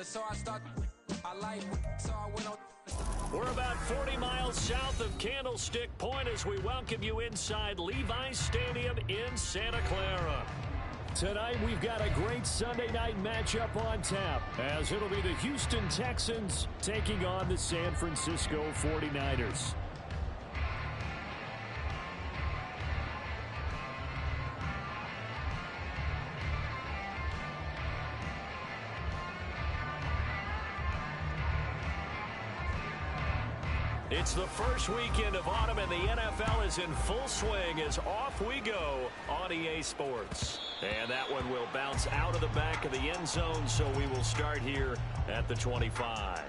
so I like, so I went on. We're about 40 miles south of Candlestick Point as we welcome you inside Levi's Stadium in Santa Clara. Tonight we've got a great Sunday night matchup on tap as it'll be the Houston Texans taking on the San Francisco 49ers. It's the first weekend of autumn, and the NFL is in full swing as off we go on EA Sports. And that one will bounce out of the back of the end zone, so we will start here at the 25.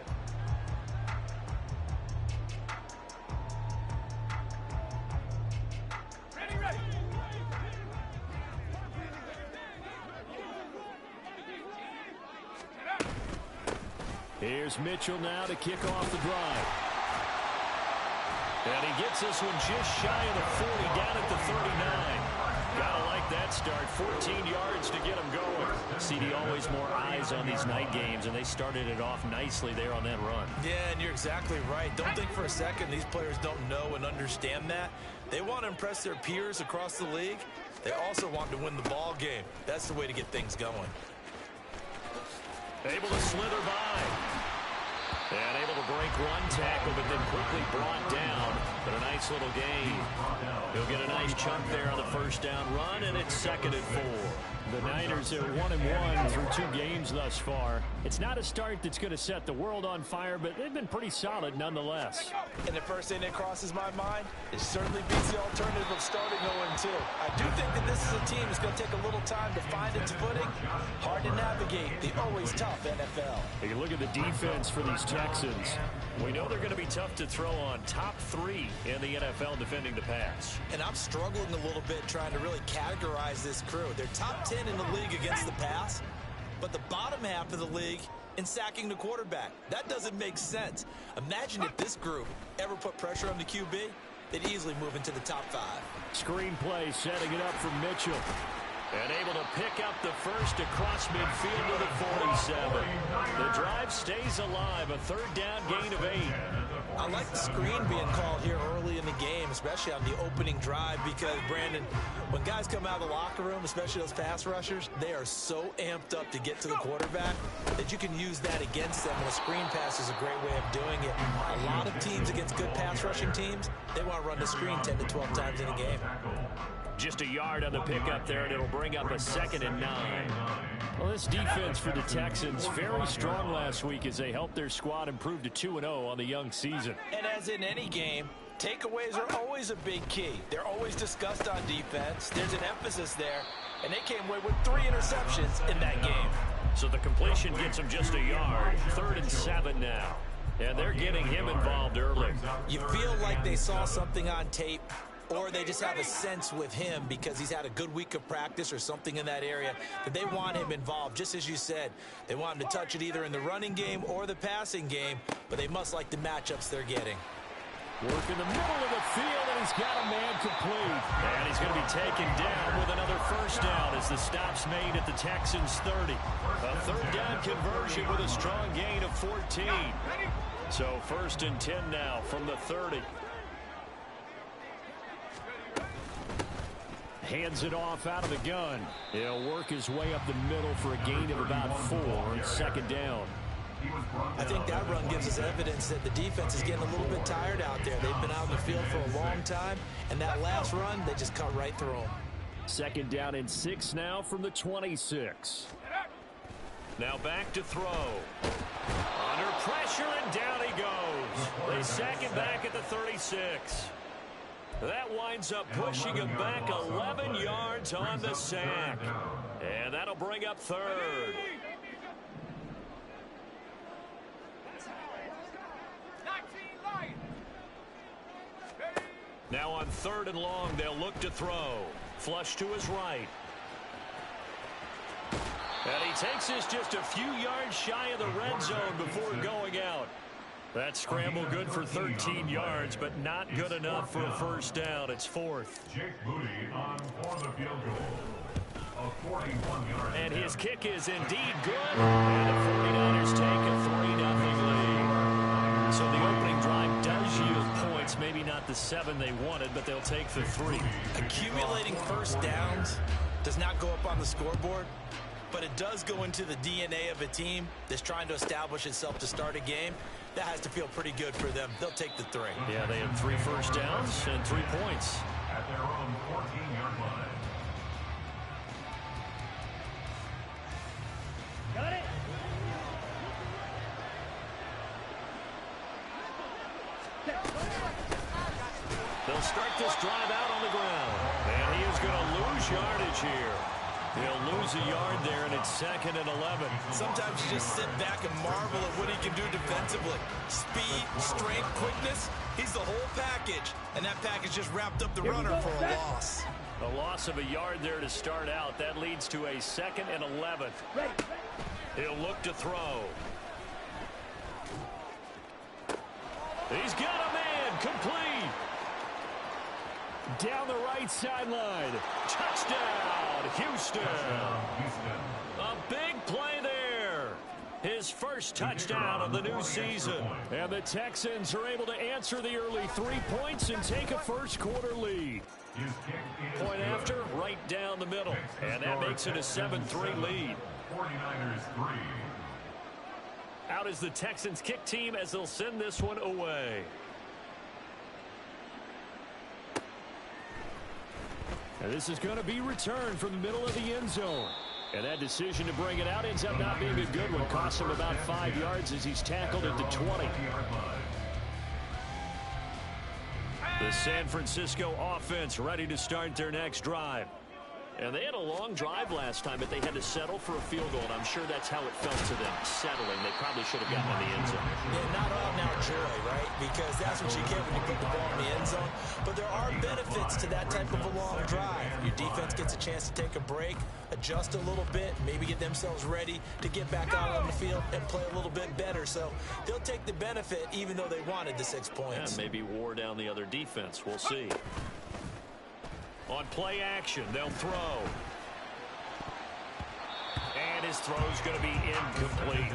Ready. Here's Mitchell now to kick off the drive. And he gets this one just shy of the 40, down at the 39. Gotta like that start. 14 yards to get him going. CD, always more eyes on these night games, and they started it off nicely there on that run. Yeah, and you're exactly right. Don't think for a second these players don't know and understand that. They want to impress their peers across the league. They also want to win the ball game. That's the way to get things going. Able to slither by. And able to break one tackle, but then quickly brought down. But a nice little gain. He'll get a nice chunk there on the first down run, and it's 2nd and 4. The Niners are 1-1 through 2 games thus far. It's not a start that's going to set the world on fire, but they've been pretty solid nonetheless. And the first thing that crosses my mind, it certainly beats the alternative of starting 0-2. I do think that this is a team that's going to take a little time to find its footing. Hard to navigate the always tough NFL. You can look at the defense for these Texans. We know they're going to be tough to throw on. Top 3 in the NFL defending the pass. And I'm struggling a little bit trying to really categorize this crew. They're top 10 in the league against the pass, but the bottom half of the league in sacking the quarterback. That doesn't make sense. Imagine if this group ever put pressure on the QB, they'd easily move into the top 5. Screen play setting it up for Mitchell. And able to pick up the first across midfield to the 47. The drive stays alive. A 3rd down gain of 8. I like the screen being called here early in the game, especially on the opening drive, because, Brandon, when guys come out of the locker room, especially those pass rushers, they are so amped up to get to the quarterback that you can use that against them. And a screen pass is a great way of doing it. A lot of teams against good pass rushing teams, they want to run the screen 10 to 12 times in a game. Just a yard on the pickup there, and it'll bring up a 2nd and 9. Well, this defense for the Texans, very strong last week as they helped their squad improve to 2-0 on the young season. And as in any game, takeaways are always a big key. They're always discussed on defense. There's an emphasis there, and they came away with 3 interceptions in that game. So the completion gets them just a yard. 3rd and 7 now. And they're getting him involved early. You feel like they saw something on tape, or they just have a sense with him because he's had a good week of practice or something in that area that they want him involved. Just as you said, they want him to touch it either in the running game or the passing game, but they must like the matchups they're getting. Work in the middle of the field, and he's got a man complete. And he's going to be taken down with another first down as the stop's made at the Texans' 30. A 3rd down conversion with a strong gain of 14. So 1st and 10 now from the 30. Hands it off out of the gun. He'll work his way up the middle for a gain of about 4 on 2nd down. I think that run gives us evidence that the defense is getting a little bit tired out there. They've been out in the field for a long time, and that last run, they just cut right through them. 2nd down and 6 now from the 26. Now back to throw. Under pressure, and down he goes. They sack him back at the 36. That winds up pushing him back 11 yards on the sack. And that'll bring up 3rd. Now on 3rd and long, they'll look to throw. Flush to his right. And he takes this just a few yards shy of the red zone before going out. That scramble good for 13 yards, but not good enough for a first down. It's 4th. Jake Booty on for the field goal. A 41-yard. And his kick is indeed good. And the 49ers take the 7 they wanted, but they'll take the 3. Accumulating first downs does not go up on the scoreboard, but it does go into the DNA of a team that's trying to establish itself to start a game. That has to feel pretty good for them. They'll take the 3. Yeah, they had 3 first downs and 3 points. At their own 14-yard line. Got it. They'll start this drive out on the ground. And he is going to lose yardage here. He'll lose a yard there, and it's 2nd and 11. Sometimes you just sit back and marvel at what he can do defensively. Speed, strength, quickness. He's the whole package. And that package just wrapped up the runner for a loss. A loss of a yard there to start out. That leads to a 2nd and 11. He'll look to throw. He's got a man complete. Down the right sideline. Touchdown, Houston. A big play there. His first touchdown of the new season. And the Texans are able to answer the early 3 points and take a first quarter lead. Point after, right down the middle. And that makes it a 7-3 lead. 49ers 3. Out is the Texans kick team as they'll send this one away. And this is going to be returned from the middle of the end zone. And that decision to bring it out ends up not being a good one. Costs him about 5 yards as he's tackled at the 20. The San Francisco offense ready to start their next drive. And they had a long drive last time, but they had to settle for a field goal, and I'm sure that's how it felt to them, settling. They probably should have gotten in the end zone. Yeah, not all now joy, right? Because that's what you get when you put the ball in the end zone. But there are benefits to that type of a long drive. Your defense gets a chance to take a break, adjust a little bit, maybe get themselves ready to get back out on the field and play a little bit better. So they'll take the benefit even though they wanted the 6 points. Yeah, maybe wore down the other defense. We'll see. On play action, they'll throw. And his throw's going to be incomplete.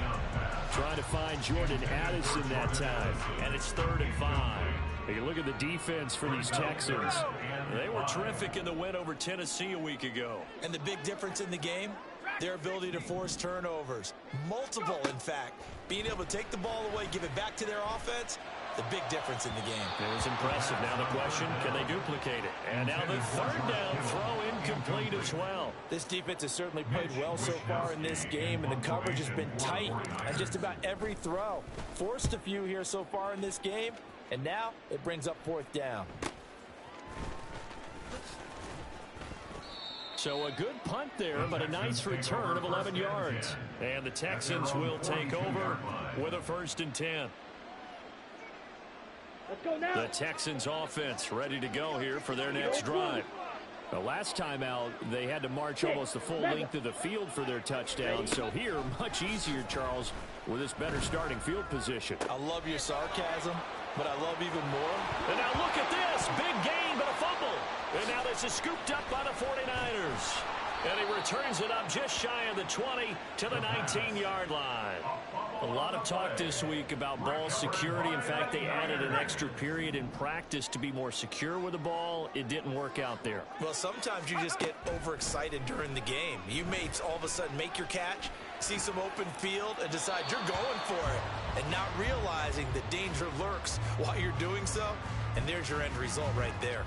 Trying to find Jordan Addison that time. And it's 3rd and 5. You look at the defense for these Texans. They were terrific in the win over Tennessee a week ago. And the big difference in the game, their ability to force turnovers. Multiple, in fact. Being able to take the ball away, give it back to their offense, the big difference in the game. It was impressive. Now the question, can they duplicate it? And now the 3rd down throw incomplete as well. This defense has certainly played well so far in this game, and the coverage has been tight on just about every throw. Forced a few here so far in this game, and now it brings up 4th down. So a good punt there, but a nice return of 11 yards. And the Texans will take over with a 1st and 10. Let's go now. The Texans offense ready to go here for their next drive. The last time out, they had to march almost the full length of the field for their touchdown. So here, much easier, Charles, with this better starting field position. I love your sarcasm, but I love even more. And now look at this. Big gain, but a fumble. And now this is scooped up by the 49ers. And he returns it up just shy of the 20 to the 19-yard line. A lot of talk this week about ball security. In fact, they added an extra period in practice to be more secure with the ball. It didn't work out there. Well, sometimes you just get overexcited during the game. You may all of a sudden make your catch, see some open field, and decide you're going for it, and not realizing that danger lurks while you're doing so. And there's your end result right there.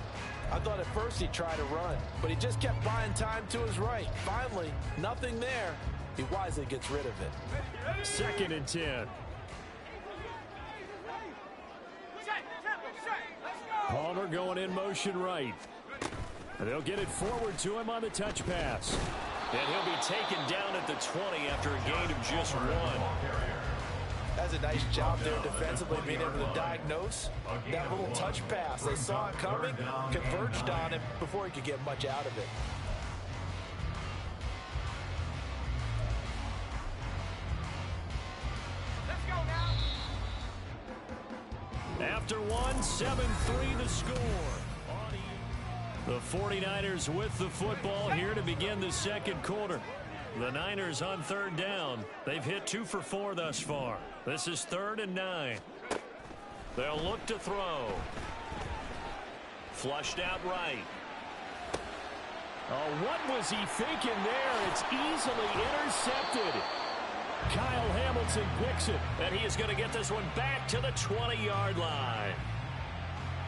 I thought at first he'd try to run, but he just kept buying time to his right. Finally, nothing there. He wisely gets rid of it. 2nd and 10. Palmer going in motion right. And they'll get it forward to him on the touch pass. And he'll be taken down at the 20 after a gain of just 1. That's a nice job there defensively, being able to diagnose that little touch pass. They saw it coming, converged on him before he could get much out of it. Let's go now. After 1, 7-3 the score. The 49ers with the football here to begin the 2nd quarter. The Niners on 3rd down. They've hit 2 for 4 thus far. This is 3rd and 9. They'll look to throw. Flushed out right. Oh, what was he thinking there? It's easily intercepted. Kyle Hamilton picks it. And he is going to get this one back to the 20-yard line.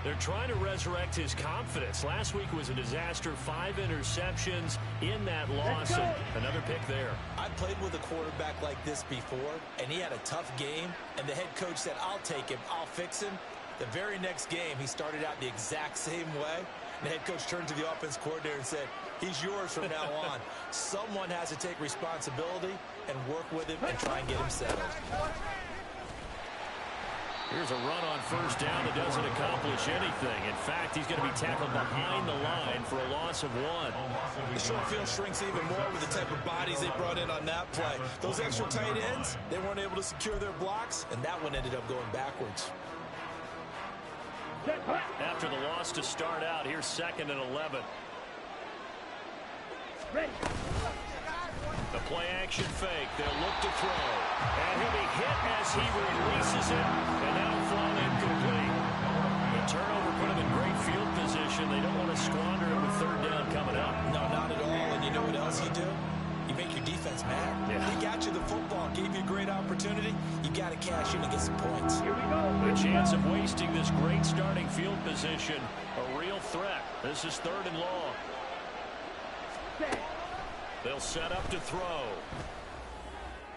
They're trying to resurrect his confidence. Last week was a disaster. 5 interceptions in that loss. And another pick there. I played with a quarterback like this before, and he had a tough game, and the head coach said, I'll take him, I'll fix him. The very next game, he started out the exact same way. And the head coach turned to the offense coordinator and said, he's yours from now on. Someone has to take responsibility and work with him and try and get him settled. Here's a run on first down that doesn't accomplish anything. In fact, he's going to be tackled behind the line for a loss of 1. The short field shrinks even more with the type of bodies they brought in on that play. Those extra tight ends, they weren't able to secure their blocks, and that one ended up going backwards. After the loss to start out, here's 2nd and 11. The play action fake. They'll look to throw. And he'll be hit as he releases it. And that'll fall incomplete. The turnover put him in great field position. They don't want to squander it with 3rd down coming up. No, not at all. And you know what else you do? You make your defense mad. Yeah. They got you the football, gave you a great opportunity. You got to cash in and get some points. Here we go. The chance of wasting this great starting field position, a real threat. This is 3rd and long. They'll set up to throw.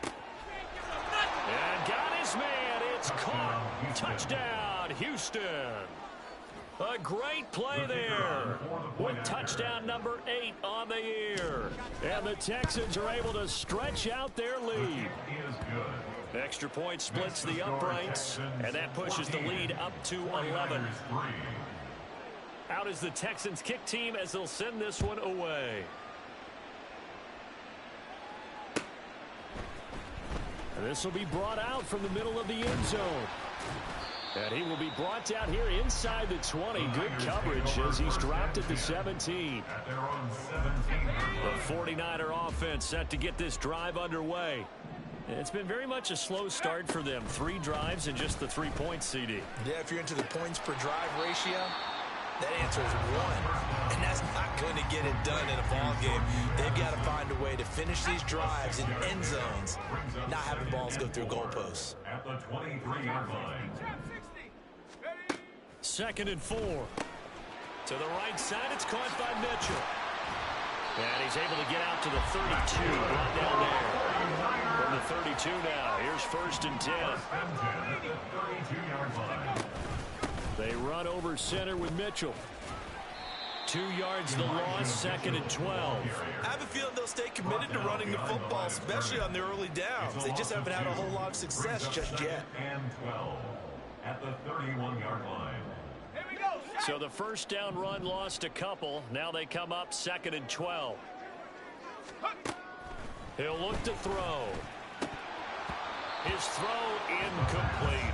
And got his man. It's caught. Touchdown, Houston. A great play there with touchdown number 8 on the year. And the Texans are able to stretch out their lead. Extra point splits the uprights, and that pushes the lead up to 11. Out is the Texans kick team as they'll send this one away. This will be brought out from the middle of the end zone. And he will be brought down here inside the 20. Good coverage as he's dropped at the 17. The 49er offense set to get this drive underway. It's been very much a slow start for them. 3 drives and just the 3 points, CD. Yeah, if you're into the points per drive ratio, that answer is 1. And that's not going to get it done in a ball game. They've got to find a way to finish these drives in end zones, not having balls go through goalposts. At the 23-yard line. 2nd and 4. To the right side, it's caught by Mitchell. And he's able to get out to the 32. Brought down there. From the 32 now, here's 1st and 10. They run over center with Mitchell. 2 yards the loss, 2nd and 12. I have a feeling they'll stay committed to running the football, especially on the early downs. They just haven't had a whole lot of success just yet. And 12 at the 31-yard line. So the first down run lost a couple. Now they come up 2nd and 12. He'll look to throw. His throw incomplete.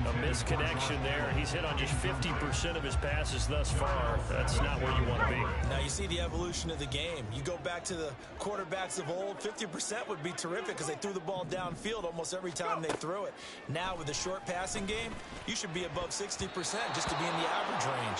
A misconnection there. He's hit on just 50% of his passes thus far. That's not where you want to be. Now you see the evolution of the game. You go back to the quarterbacks of old, 50% would be terrific because they threw the ball downfield almost every time they threw it. Now with the short passing game, you should be above 60% just to be in the average range.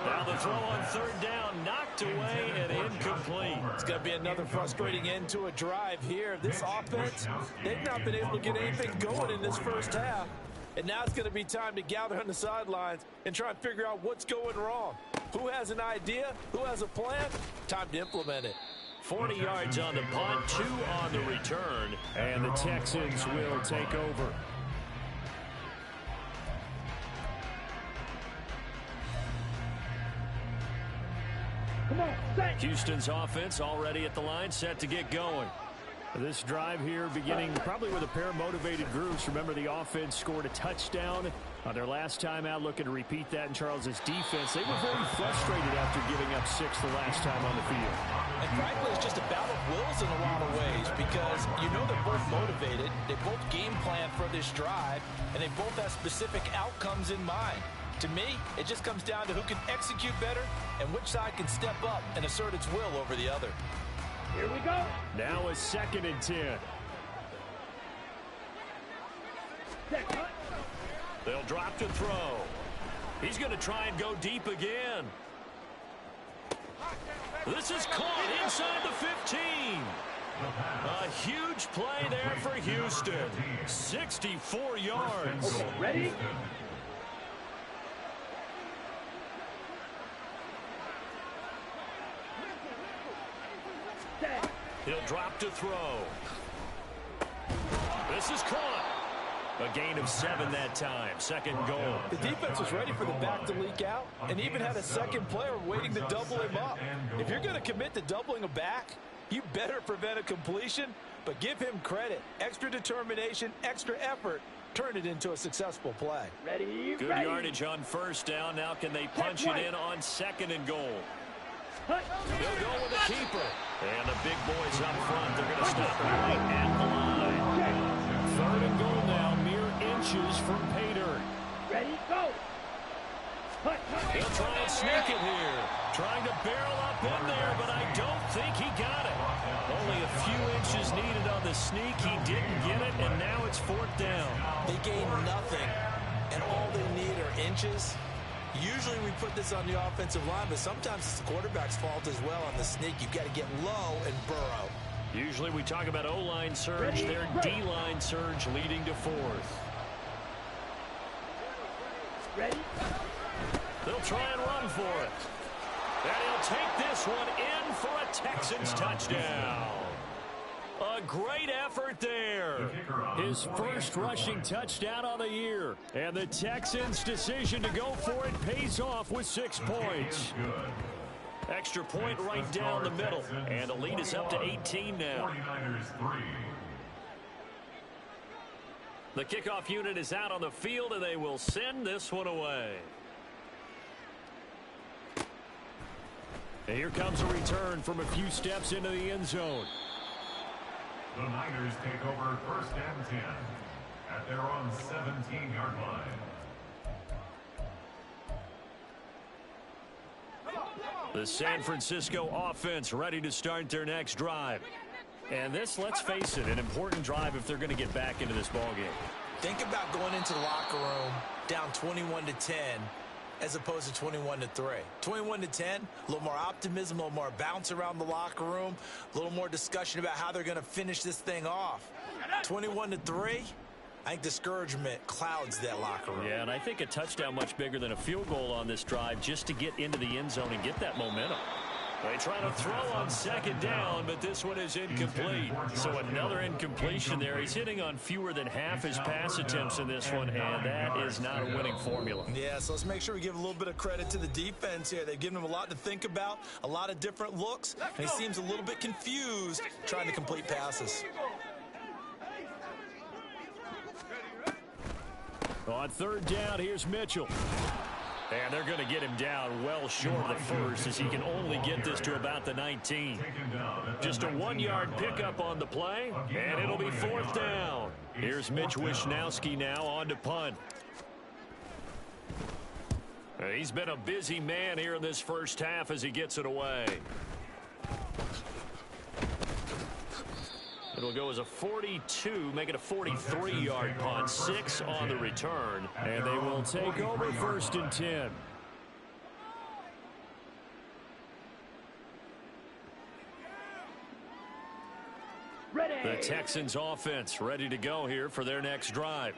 Now the throw on 3rd down, knocked away and incomplete. It's going to be another frustrating end to a drive here. This offense, they've not been able to get anything going in this first half. And now it's going to be time to gather on the sidelines and try and figure out what's going wrong. Who has an idea? Who has a plan? Time to implement it. 40 yards on the punt, 2 on the return. And the Texans will take over. Houston's offense already at the line, set to get going. This drive here beginning probably with a pair of motivated groups. Remember, the offense scored a touchdown on their last time out, looking to repeat that in Charles's defense. They were very frustrated after giving up 6 the last time on the field. And frankly, it's just a battle of wills in a lot of ways because you know they're both motivated. They both game plan for this drive, and they both have specific outcomes in mind. To me, it just comes down to who can execute better and which side can step up and assert its will over the other. Here we go. Now a 2nd and 10. They'll drop to throw. He's going to try and go deep again. This is caught inside the 15. A huge play there for Houston. 64 yards. Okay, ready? He'll drop to throw. This is caught. A gain of 7 that time. Second goal. The defense was ready for the back to leak out and even had a second player waiting to double him up. If you're going to commit to doubling a back, you better prevent a completion, but give him credit. Extra determination, extra effort, turn it into a successful play. Ready? Good ready. yardage on first down. Now can they punch it in on second and goal? They'll go with the keeper. And the big boys up front, they're going to stop it right at the line. Third and goal now, mere inches from Pater. Ready, go. He'll try and sneak it here. Trying to barrel up in there, but I don't think he got it. Only a few inches needed on the sneak. He didn't get it, and now it's fourth down. They gain nothing, and all they need are inches. Usually we put this on the offensive line, but sometimes it's the quarterback's fault as well on the sneak. You've got to get low and burrow. Usually we talk about O-line surge. Their D-line surge leading to fourth. Ready? They'll try and run for it. And he'll take this one in for a Texans touchdown. A great effort there. His first rushing touchdown of the year. And the Texans' decision to go for it pays off with 6 points. Extra point right down the middle. And the lead is up to 18 now. The kickoff unit is out on the field, and they will send this one away. And here comes a return from a few steps into the end zone. The Niners take over first and 10 at their own 17-yard line. The San Francisco offense ready to start their next drive. And this, let's face it, an important drive if they're going to get back into this ballgame. Think about going into the locker room down 21-10 as opposed to 21-3. 21-10, a little more optimism, a little more bounce around the locker room, a little more discussion about how they're going to finish this thing off. 21-3, I think discouragement clouds that locker room. Yeah, and I think a touchdown much bigger than a field goal on this drive just to get into the end zone and get that momentum. They try to throw on second down, but this one is incomplete. So another incompletion there. He's hitting on fewer than half his pass attempts in this one, and that is not a winning formula. Yeah, so let's make sure we give a little bit of credit to the defense here. They've given him a lot to think about, a lot of different looks, and he seems a little bit confused trying to complete passes. On third down, here's Mitchell. And they're going to get him down well short of the first as he can only get this to about the 19. Just a 1-yard pickup on the play, and it'll be fourth down. Here's Mitch Wishnowsky now on to punt. He's been a busy man here in this first half as he gets it away. It'll go as a 42, make it a 43-yard punt. 6 on the return, and they will take over first and 10. Ready. The Texans offense ready to go here for their next drive.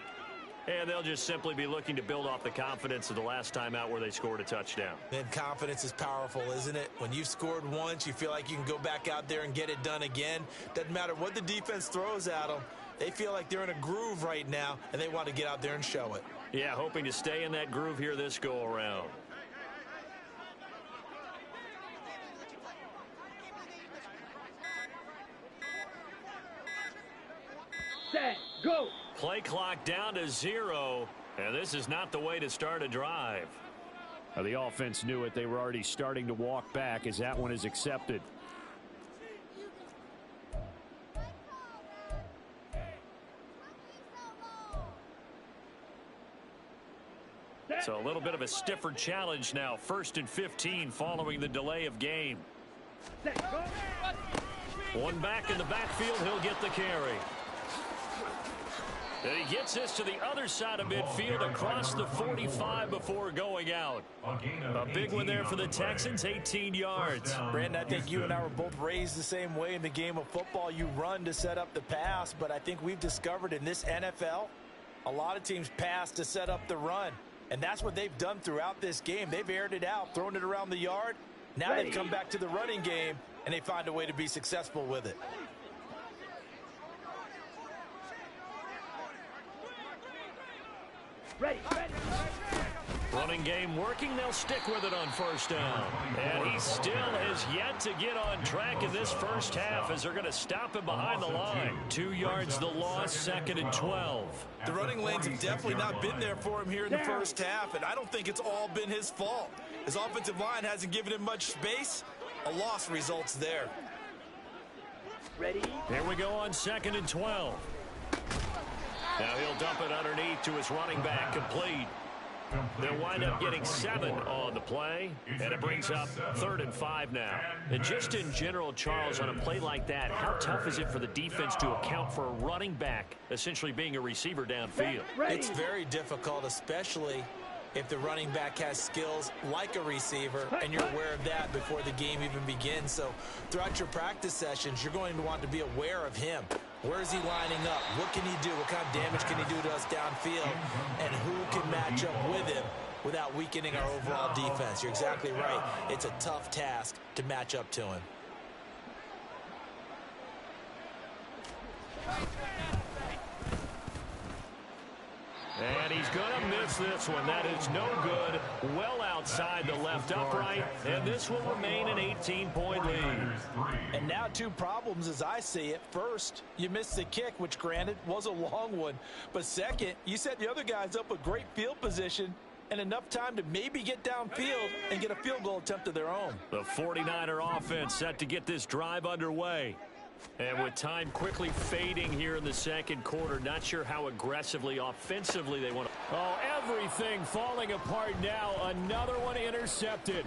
And they'll just simply be looking to build off the confidence of the last time out where they scored a touchdown. And confidence is powerful, isn't it? When you've scored once, you feel like you can go back out there and get it done again. Doesn't matter what the defense throws at them. They feel like they're in a groove right now, and they want to get out there and show it. Yeah, hoping to stay in that groove here this go-around. Set, go. Play clock down to 0, and this is not the way to start a drive. The offense knew it. They were already starting to walk back as that one is accepted. So a little bit of a stiffer challenge now. First and 15 following the delay of game. Set, go. One back in the backfield. He'll get the carry. And he gets this to the other side of midfield across the 45 before going out. A big one there for the Texans, 18 yards. Brandon, I think you and I were both raised the same way in the game of football. You run to set up the pass, but I think we've discovered in this NFL, a lot of teams pass to set up the run. And that's what they've done throughout this game. They've aired it out, thrown it around the yard. Now they've come back to the running game, and they find a way to be successful with it. Ready, ready. Running game working. They'll stick with it on first down. And he still has yet to get on track in this first half as they're going to stop him behind the line. 2 yards the loss, 2nd and 12. The running lanes have definitely not been there for him here in the first half, and I don't think it's all been his fault. His offensive line hasn't given him much space. A loss results there. Ready. Here we go on 2nd and 12. Now he'll dump it underneath to his running back, complete. They'll wind up getting 7 on the play, and it brings up 3rd and 5 now. And just in general, Charles, on a play like that, how tough is it for the defense to account for a running back essentially being a receiver downfield? It's very difficult, especially if the running back has skills like a receiver, and you're aware of that before the game even begins. So throughout your practice sessions, you're going to want to be aware of him. Where is he lining up? What can he do? What kind of damage can he do to us downfield? And who can match up with him without weakening our overall defense? You're exactly right. It's a tough task to match up to him. And he's going to miss this one. That is no good. Well outside the left upright. And this will remain an 18-point lead. And now 2 problems as I see it. First, you missed the kick, which granted was a long one. But second, you set the other guys up with great field position and enough time to maybe get downfield and get a field goal attempt of their own. The 49er offense set to get this drive underway. And with time quickly fading here in the second quarter, not sure how aggressively, offensively they want to. Oh, everything falling apart now. Another one intercepted.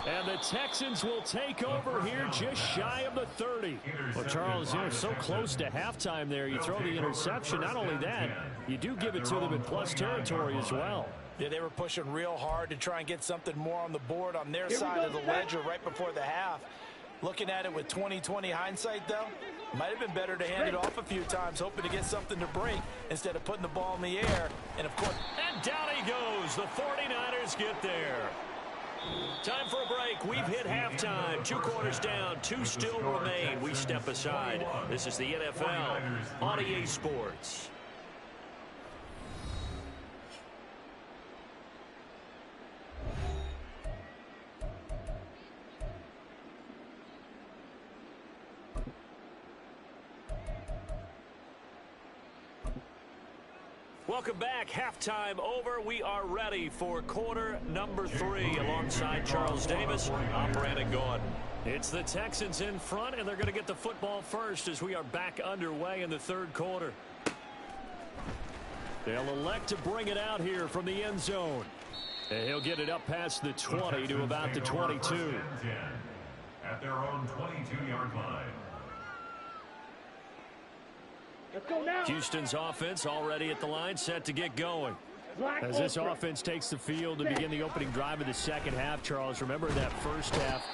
And the Texans will take over here just shy of the 30. Well, Charles, you're so close to halftime there. You throw the interception. Not only that, you do give it to them in plus territory as well. Yeah, they were pushing real hard to try and get something more on the board on their side of the ledger right before the half. Looking at it with 20/20 hindsight, though, might have been better to hand it off a few times, hoping to get something to break instead of putting the ball in the air. And, of course, and down he goes. The 49ers get there. Time for a break. We've hit halftime. 2 quarters down. 2 still remain. We step aside. This is the NFL on EA Sports. Welcome back. Halftime over. We are ready for quarter number 3 alongside Charles Davis. I'm Brandon Gaudin. It's the Texans in front, and they're going to get the football first as we are back underway in the 3rd quarter. They'll elect to bring it out here from the end zone. And he'll get it up past the 20 to about the 22. At their own 22-yard line. Let's go now. Houston's offense already at the line, set to get going. Black As this Ultra. offense takes the field to begin the opening drive of the second half, Charles, remember that first half,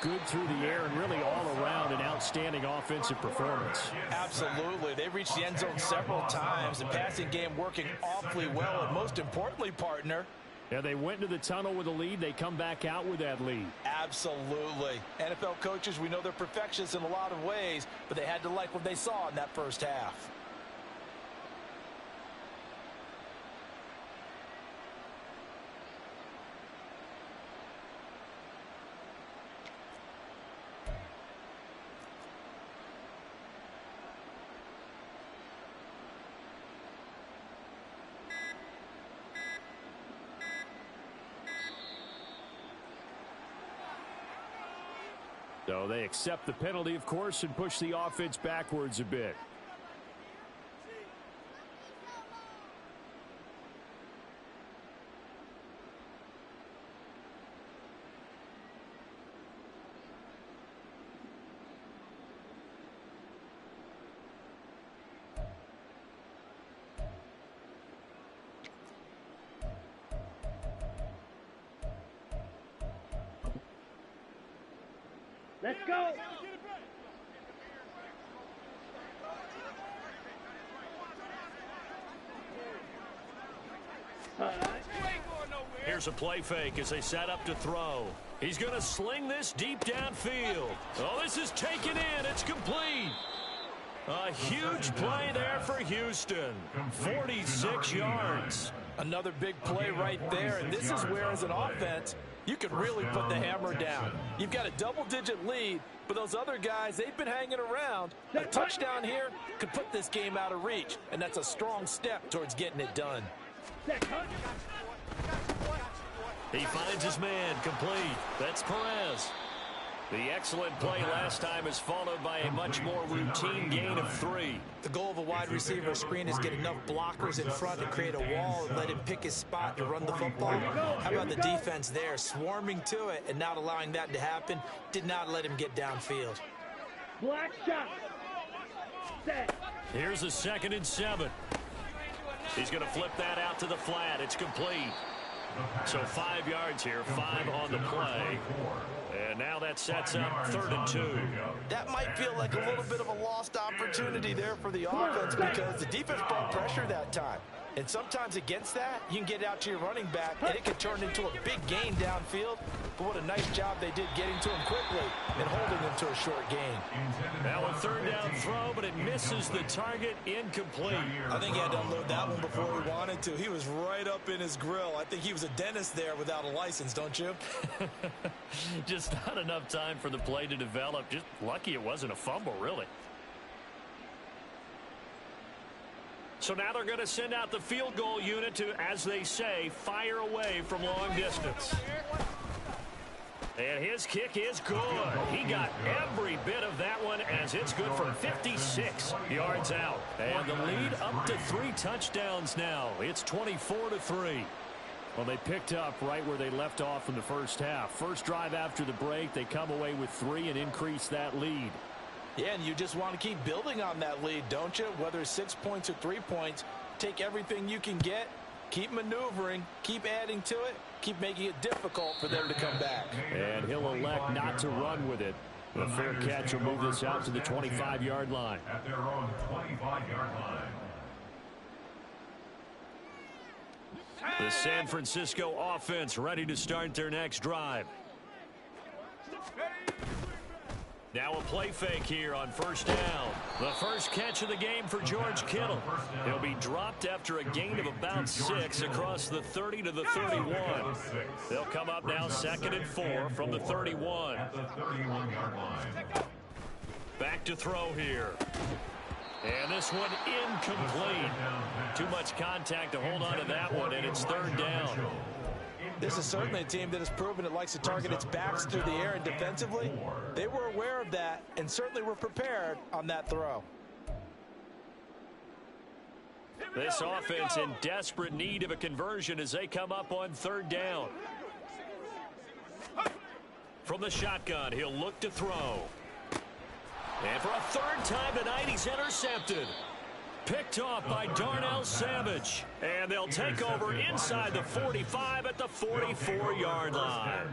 good through the air and really all around an outstanding offensive performance. absolutely. They reached the end zone several times. The passing game working awfully well. And most importantly, partner, Yeah, they went into the tunnel with a lead. They come back out with that lead. absolutely. NFL coaches, we know they're perfectionists in a lot of ways, but they had to like what they saw in that first half. So they accept the penalty, of course, and push the offense backwards a bit. Let's go. Here's a play fake as they set up to throw. He's going to sling this deep downfield. Oh, this is taken in. It's complete. A huge play there for Houston. 46 yards. Another big play right there, and this is where, as an offense, you can really put the hammer down. You've got a double-digit lead, but those other guys, they've been hanging around. A touchdown here could put this game out of reach, and that's a strong step towards getting it done. He finds his man complete. That's Perez. The excellent play last time is followed by a much more routine gain of 3. The goal of a wide receiver screen is get enough blockers in front to create a wall and let him pick his spot to run the football. How about the defense there, swarming to it and not allowing that to happen? Did not let him get downfield. Black shot. Set. Here's a 2nd and 7. He's going to flip that out to the flat. It's complete. So 5 yards here, 5 on the play. And now that sets up 3rd and 2. That might feel like a little bit of a lost opportunity there for the offense because the defense brought pressure that time. And sometimes against that, you can get out to your running back, and it can turn into a big gain downfield. But what a nice job they did getting to him quickly and holding him to a short gain. Now a 3rd down throw, but it misses the target, incomplete. I think he had to unload that one before he wanted to. He was right up in his grill. I think he was a dentist there without a license, don't you? Just not enough time for the play to develop. Just lucky it wasn't a fumble, really. So now they're going to send out the field goal unit to, as they say, fire away from long distance. And his kick is good. He got every bit of that one as it's good from 56 yards out. And the lead up to 3 touchdowns now. It's 24-3. Well, they picked up right where they left off in the first half. First drive after the break, they come away with 3 and increase that lead. Yeah, and you just want to keep building on that lead, don't you? Whether it's 6 points or 3 points, take everything you can get, keep maneuvering, keep adding to it, keep making it difficult for them to come back. And he'll elect not to run with it. A fair catch will move this out to the 25-yard line. At their own 25-yard line. The San Francisco offense ready to start their next drive. Now a play fake here on 1st down. The first catch of the game for George Kittle. He'll be dropped after a gain of about 6 across the 30 to the 31. They'll come up now 2nd and 4 from the 31. At the 31-yard line. Back to throw here. And this one incomplete. Too much contact to hold on to that one, and it's 3rd down. This is certainly a team that has proven it likes to target its backs through the air and defensively. They were aware of that and certainly were prepared on that throw. This offense in desperate need of a conversion as they come up on 3rd down. From the shotgun, he'll look to throw. And for a 3rd time tonight, he's intercepted. Picked off by Darnell Savage. And they'll take over inside the 45 at the 44-yard line.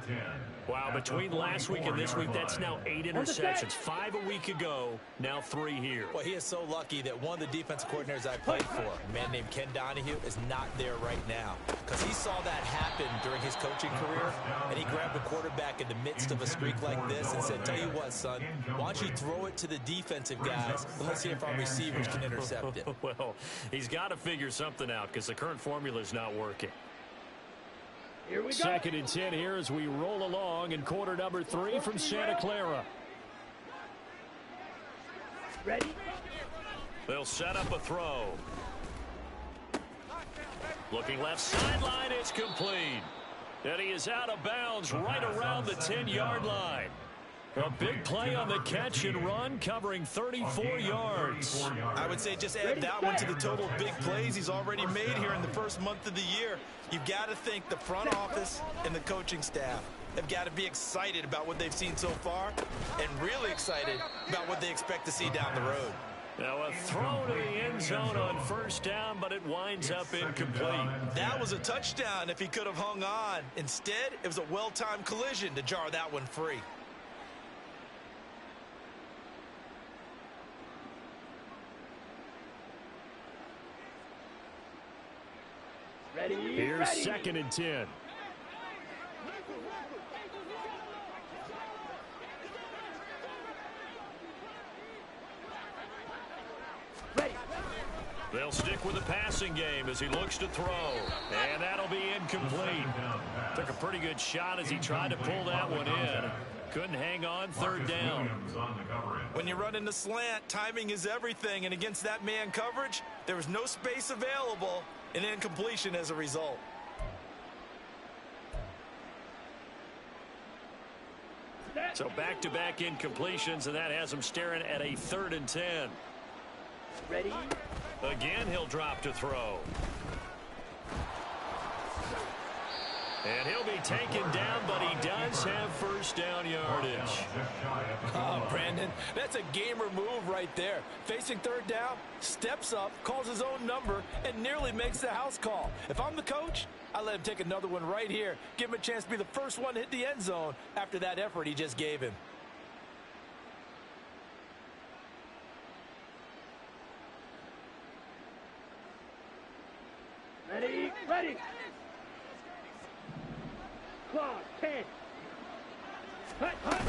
Wow, between last week and this week, that's now 8 interceptions. 5 a week ago, now 3 here. Well, he is so lucky that one of the defensive coordinators I played for, a man named Ken Donahue, is not there right now. Because he saw that happen during his coaching career, and he grabbed the quarterback in the midst of a streak like this and said, tell you what, son, why don't you throw it to the defensive guys, and let's see if our receivers can intercept it. Well, he's got to figure something out because the current formula is not working. Here we go. 2nd and 10 here as we roll along in quarter number 3 from Santa Clara. Ready? They'll set up a throw. Looking left sideline, it's complete. And he is out of bounds right around the 10-yard line. A big play on the catch and run, covering 34 yards. I would say just add that one to the total of big plays he's already made here in the first month of the year. You've got to think the front office and the coaching staff have got to be excited about what they've seen so far and really excited about what they expect to see down the road. Now a throw to the end zone on 1st down, but it winds up incomplete. That was a touchdown if he could have hung on. Instead, it was a well-timed collision to jar that one free. Ready? Here's Ready. 2nd and 10. Ready. They'll stick with the passing game as he looks to throw. And that'll be incomplete. Took a pretty good shot as he tried to pull that one in. Couldn't hang on, 3rd down. When you run in the slant, timing is everything. And against that man coverage, there was no space available. An incompletion as a result. So back-to-back incompletions, and that has him staring at a 3rd and 10. Ready. Again, he'll drop to throw. And he'll be taken down, but he does have 1st down yardage. Oh, Brandon, that's a gamer move right there. Facing 3rd down, steps up, calls his own number, and nearly makes the house call. If I'm the coach, I let him take another one right here. Give him a chance to be the first one to hit the end zone after that effort he just gave him. Ready. Ready. Clock 10. Hut, hut.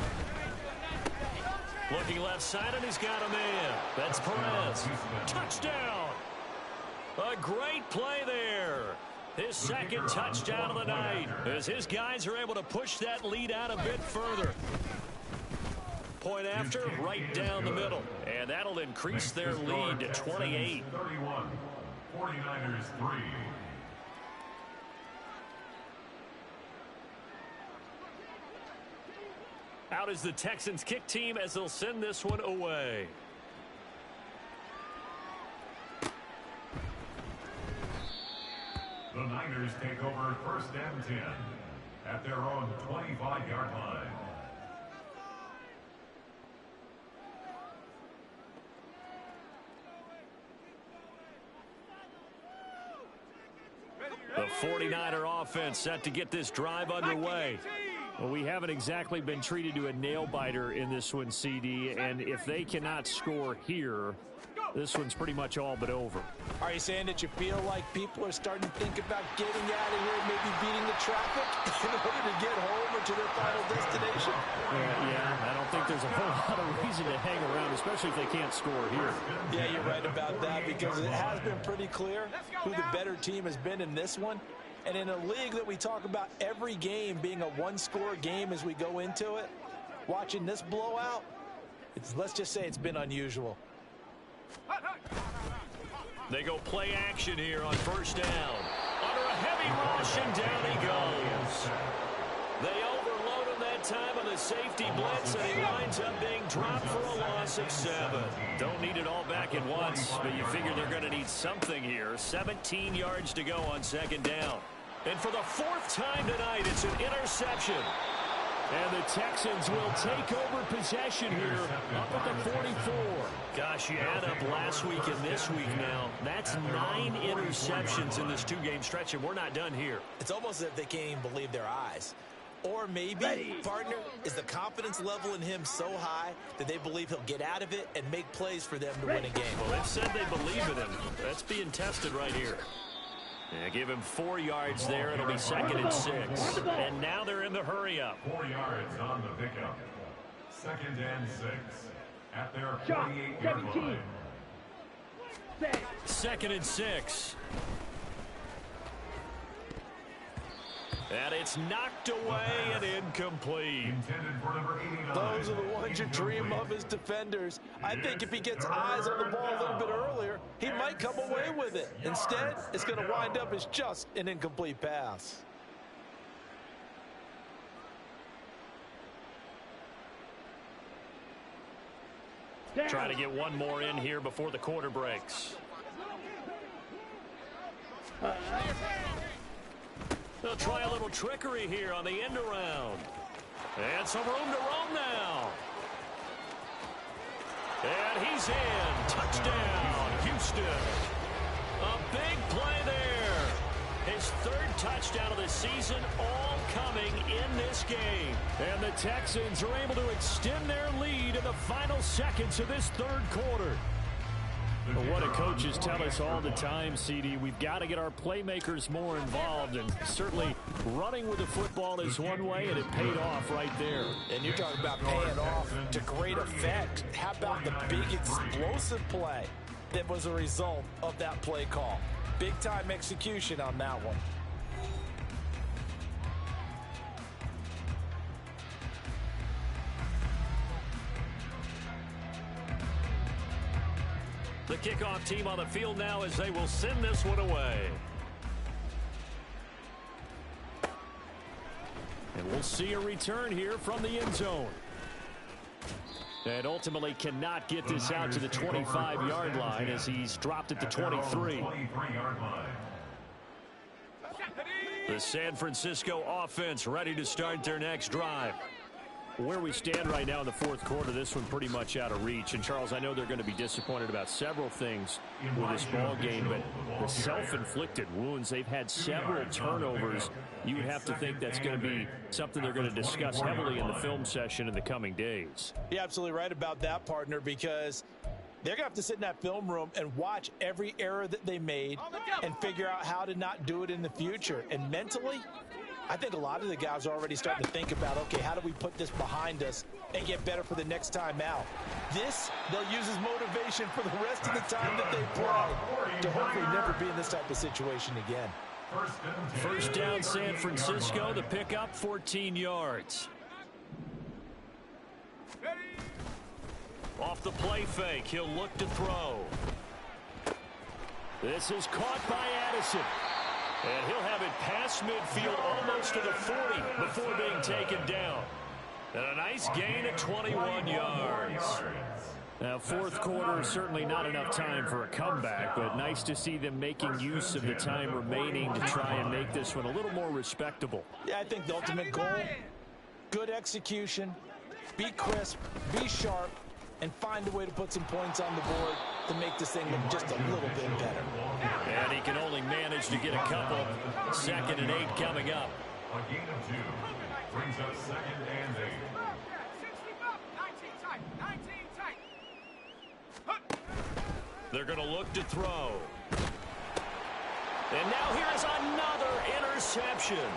Looking left side, and he's got a man. That's Perez. Touchdown. A great play there. His 2nd touchdown of the night as his guys are able to push that lead out a bit further. Point after, right down the middle. And that'll increase their lead to 28. 31. 49ers 3. Out is the Texans kick team as they'll send this one away. The Niners take over 1st and 10 at their own 25-yard line. The 49er offense set to get this drive underway. Well, we haven't exactly been treated to a nail-biter in this one, CD, and if they cannot score here, this one's pretty much all but over. Are you saying that you feel like people are starting to think about getting out of here, maybe beating the traffic in order to get home or to their final destination? Yeah, I don't think there's a whole lot of reason to hang around, especially if they can't score here. Yeah, you're right about that because it has been pretty clear who the better team has been in this one. And in a league that we talk about every game being a one-score game as we go into it, watching this blowout, let's just say it's been unusual. They go play action here on 1st down. Under a heavy rush, and down he goes. They overload him that time on the safety blitz, and he winds up being dropped for a loss of 7. Don't need it all back at once, but you figure they're going to need something here. 17 yards to go on 2nd down. And for the 4th time tonight, it's an interception. And the Texans will take over possession here up at the 44. Gosh, you add up last week and this week now. That's 9 interceptions in this 2-game stretch, and we're not done here. It's almost as if they can't even believe their eyes. Or maybe, partner, is the confidence level in him so high that they believe he'll get out of it and make plays for them to win a game. Well, they've said they believe in him. That's being tested right here. Yeah, give him 4 yards there. It'll be 2nd and 6. And now they're in the hurry-up. 4 yards on the pickup. 2nd and 6 at their 48-yard line. 2nd and 6. And it's knocked away and incomplete. Intended for number 89. Those are the ones you dream of as defenders. I think if he gets eyes on the ball a little bit earlier, he might come away with it. Instead, it's going to wind up as just an incomplete pass. Try to get one more in here before the quarter breaks. They'll try a little trickery here on the end around. And some room to roam now. And he's in. Touchdown, Houston. A big play there. His 3rd touchdown of the season, all coming in this game. And the Texans are able to extend their lead in the final seconds of this 3rd quarter. Well, what do coaches tell us all the time, CD? We've got to get our playmakers more involved, and certainly running with the football is one way, and it paid off right there. And you're talking about paying off to great effect. How about the big explosive play that was a result of that play call? Big-time execution on that one. The kickoff team on the field now as they will send this one away. And we'll see a return here from the end zone. And ultimately cannot get this out to the 25-yard line as he's dropped at the 23. The San Francisco offense ready to start their next drive. Where we stand right now in the fourth quarter, this one pretty much out of reach. And, Charles, I know they're going to be disappointed about several things with this ball game, but the self-inflicted wounds, they've had several turnovers. You would have to think that's going to be something they're going to discuss heavily in the film session in the coming days. You're absolutely right about that, partner, because they're going to have to sit in that film room and watch every error that they made and figure out how to not do it in the future. And mentally, I think a lot of the guys are already starting to think about, okay, how do we put this behind us and get better for the next time out? This, they'll use as motivation for the rest of the time that they play to hopefully never be in this type of situation again. First down, San Francisco. The pickup, 14 yards. Off the play fake, he'll look to throw. This is caught by Addison. And he'll have it past midfield almost to the 40 before being taken down. And a nice gain at 21 yards. Now, fourth quarter, certainly not enough time for a comeback, but nice to see them making use of the time remaining to try and make this one a little more respectable. Yeah, I think the ultimate goal, good execution, be crisp, be sharp, and find a way to put some points on the board to make this thing look just a little bit better. And he can only manage to get a couple. 2nd and 8 coming up. A gain of 2 brings up 2nd and 8. They're going to look to throw. And now here's another interception.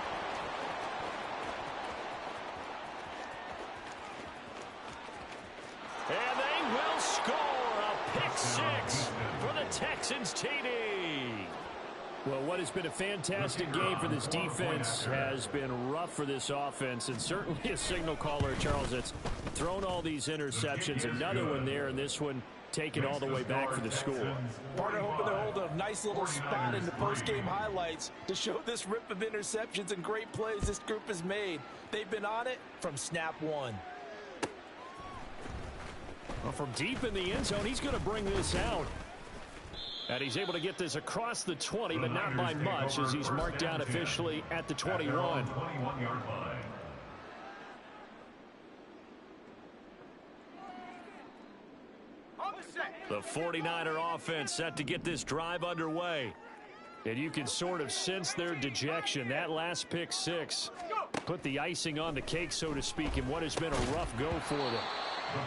And they will score a pick 6 for the Texans TD. Well, what has been a fantastic game for this defense has been rough for this offense, and certainly a signal caller, Charles, that's thrown all these interceptions. Another one there, and this one taken all the way back for the score. Partner hoping they're holding a nice little spot in the post-game highlights to show this rip of interceptions and great plays this group has made. They've been on it from snap one. Well, from deep in the end zone, he's going to bring this out. And he's able to get this across the 20, but not by much, as he's marked down officially at the 21. 21-yard line. The 49er offense set to get this drive underway. And you can sort of sense their dejection. That last pick 6 put the icing on the cake, so to speak, in what has been a rough go for them.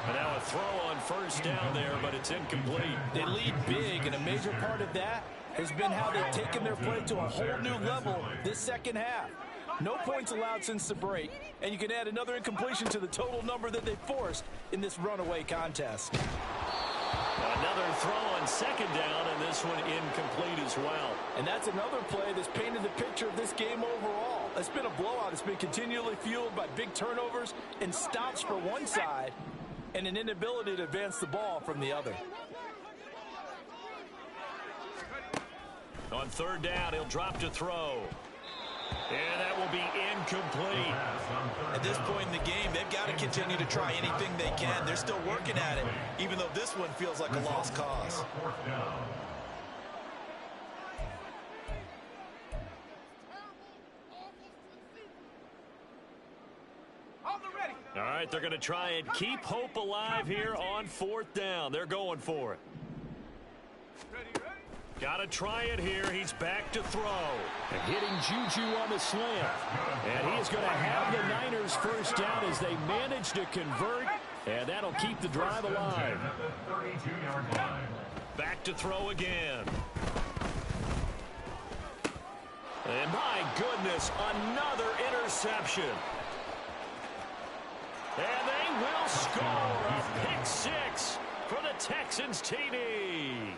And now a throw on first down there, but it's incomplete. They lead big, and a major part of that has been how they've taken their play to a whole new level this second half. No points allowed since the break, and you can add another incompletion to the total number that they forced in this runaway contest. Another throw on second down, and this one incomplete as well. And that's another play that's painted the picture of this game overall. It's been a blowout. It's been continually fueled by big turnovers and stops for one side and an inability to advance the ball from the other. On third down, he'll drop to throw. And that will be incomplete. At this point in the game, they've got to continue to try anything they can. They're still working at it, even though this one feels like a lost cause. All right, they're going to try and keep hope alive here on fourth down. They're going for it. Got to try it here. He's back to throw. And hitting Juju on the slant. And he is going to have the Niners first down as they manage to convert. And that'll keep the drive alive. Back to throw again. And my goodness, another interception. And they will score a pick six for the Texans TD.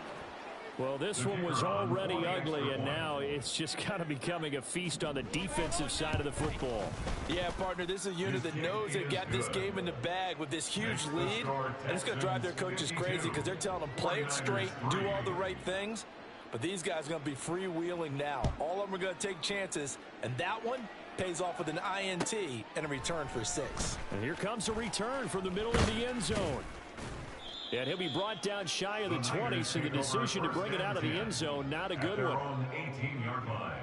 Well, this one was already ugly, and now it's just kind of becoming a feast on the defensive side of the football. Yeah, partner, this is a unit that knows they've got this game in the bag with this huge lead, and it's going to drive their coaches crazy because they're telling them play it straight, do all the right things. But these guys are going to be freewheeling now. All of them are going to take chances, and that one pays off with an INT and a return for 6. And here comes a return from the middle of the end zone. And he'll be brought down shy of the 20, so the decision to bring it out of the end zone, not a good one. 18-yard line.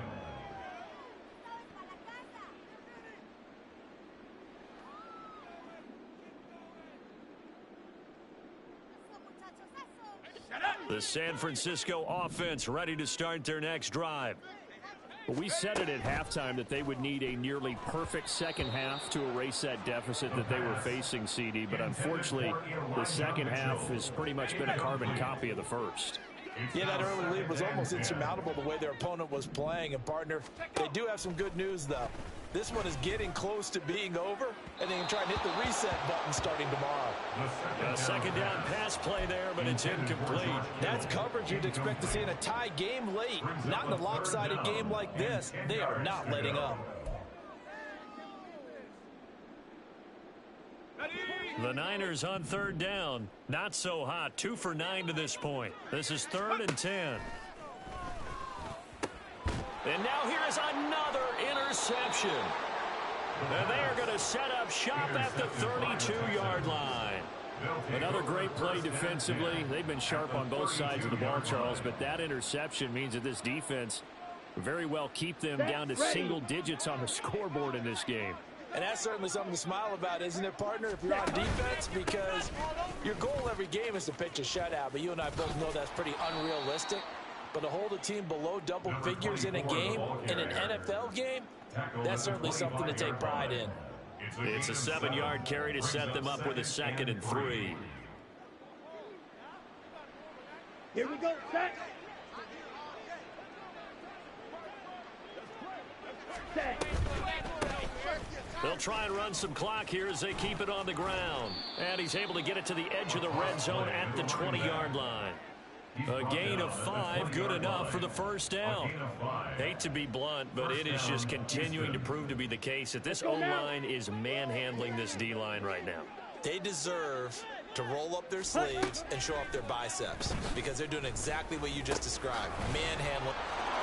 The San Francisco offense ready to start their next drive. Well, we said it at halftime that they would need a nearly perfect second half to erase that deficit that they were facing, CD. But unfortunately, the second half has pretty much been a carbon copy of the first. Yeah, that early lead was almost insurmountable the way their opponent was playing. And, partner, they do have some good news, though. This one is getting close to being over, and they can try and hit the reset button starting tomorrow. A second down pass play there, but it's incomplete. That's coverage you'd expect to see in a tie game late. Not in a lopsided game like this. They are not letting up. The Niners on third down. Not so hot. 2 for 9 to this point. This is 3rd and 10. And now here is another interception. And they are going to set up shop at the 32-yard line. Another great play defensively. They've been sharp on both sides of the ball, Charles, but that interception means that this defense very well keep them down to single digits on the scoreboard in this game. And that's certainly something to smile about, isn't it, partner, if you're on defense? Because your goal every game is to pitch a shutout, but you and I both know that's pretty unrealistic. But to hold a team below double figures in a game, in an NFL game, that's certainly something to take pride in. It's a 7-yard carry to set them up with a 2nd and 3. Here we go, set. Set. They'll try and run some clock here as they keep it on the ground. And he's able to get it to the edge of the red zone at the 20-yard line. A gain of 5, good enough for the first down. Hate to be blunt, but it is just continuing to prove to be the case that this O-line is manhandling this D-line right now. They deserve to roll up their sleeves and show off their biceps because they're doing exactly what you just described, manhandling.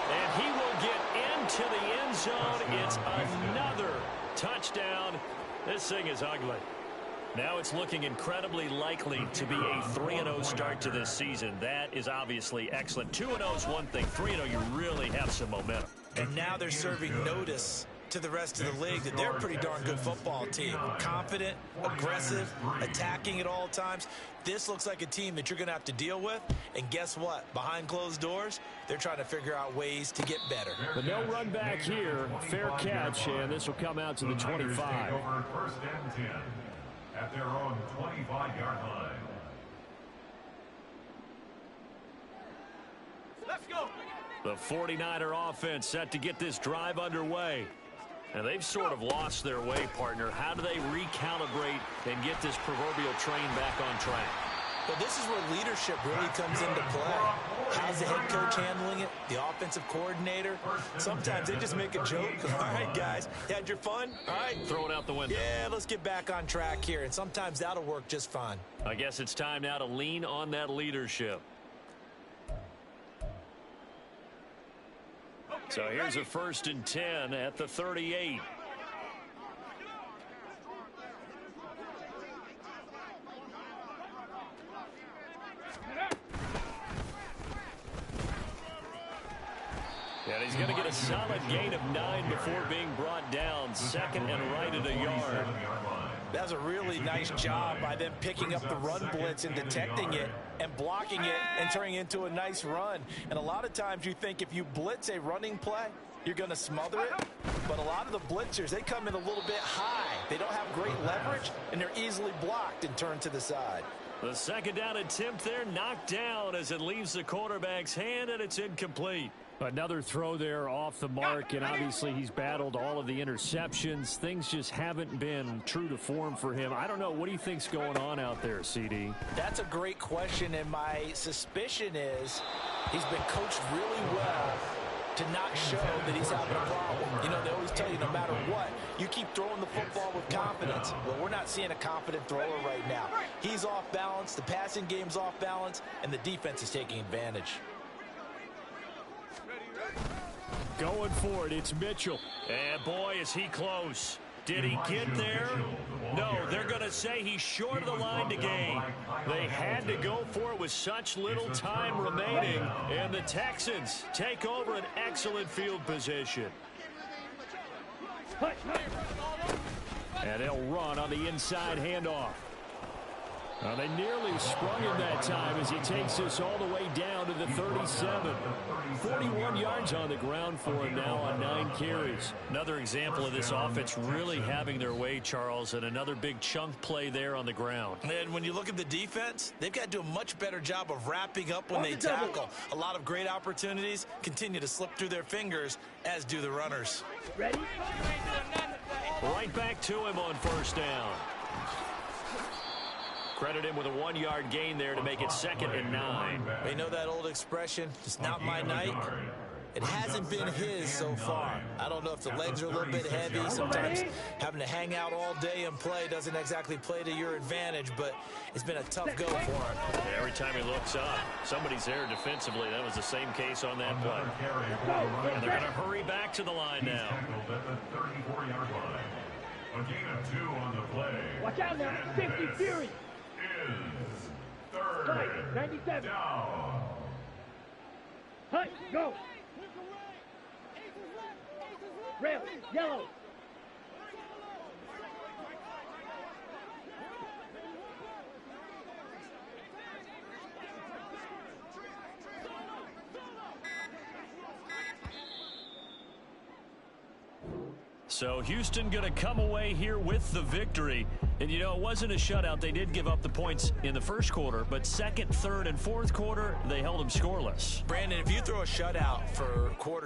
And he will get into the end zone. It's another touchdown. This thing is ugly. Now it's looking incredibly likely to be a 3-0 start to this season. That is obviously excellent. 2-0 is one thing. 3-0, you really have some momentum. And now they're serving notice to the rest of the league that they're a pretty darn good football team. Confident, aggressive, attacking at all times. This looks like a team that you're going to have to deal with. And guess what? Behind closed doors, they're trying to figure out ways to get better. But no run back here. Fair catch, and this will come out to the 25. 1st and 10 at their own 25-yard line. Let's go. The 49er offense set to get this drive underway. And they've sort of lost their way, partner. How do they recalibrate and get this proverbial train back on track? But this is where leadership really comes into play. How's the head coach handling it? The offensive coordinator? Sometimes they just make a joke. All right, guys, you had your fun? All right. Throw it out the window. Yeah, let's get back on track here. And sometimes that'll work just fine. I guess it's time now to lean on that leadership. So here's a 1st and 10 at the 38. And he's going to get a solid gain of 9 before being brought down. 2nd and right at a yard. That was a really nice job by them picking up the run blitz and detecting it and blocking it and turning it into a nice run. And a lot of times you think if you blitz a running play, you're going to smother it. But a lot of the blitzers, they come in a little bit high. They don't have great leverage, and they're easily blocked and turned to the side. The second down attempt there knocked down as it leaves the quarterback's hand, and it's incomplete. Another throw there off the mark, and obviously he's battled all of the interceptions. Things just haven't been true to form for him. I don't know. What do you think's going on out there, CD? That's a great question, and my suspicion is he's been coached really well to not show that he's having a problem. You know, they always tell you no matter what, you keep throwing the football with confidence. Well, we're not seeing a confident thrower right now. He's off balance, the passing game's off balance, and the defense is taking advantage. Going for it, it's Mitchell. And boy, is he close. Did he get there? No, they're going to say he's short of the line to gain. They had to go for it with such little time remaining, and the Texans take over an excellent field position. And they'll run on the inside handoff. They nearly sprung him that time as he takes this all the way down to the 37. 41 yards on the ground for him now on 9 carries. Another example of this offense really having their way, Charles, and another big chunk play there on the ground. And when you look at the defense, they've got to do a much better job of wrapping up when they tackle. A lot of great opportunities continue to slip through their fingers, as do the runners. Ready? Right back to him on first down. Credit him with a 1-yard gain there to make it 2nd and 9. We know that old expression, it's not my night. It hasn't been his so far. I don't know if the legs are a little bit heavy. Sometimes having to hang out all day and play doesn't exactly play to your advantage, but it's been a tough go for him. Every time he looks up, somebody's there defensively. That was the same case on that play. And they're going to hurry back to the line now. At the 34-yard line. A gain of 2 on the play. Watch out now. 50 Fury. Is 3rd 97. down. Hut, go. Rail, yellow. So Houston going to come away here with the victory. And, you know, it wasn't a shutout. They did give up the points in the first quarter, but 2nd, 3rd, and 4th quarter, they held them scoreless. Brandon, if you throw a shutout for quarters,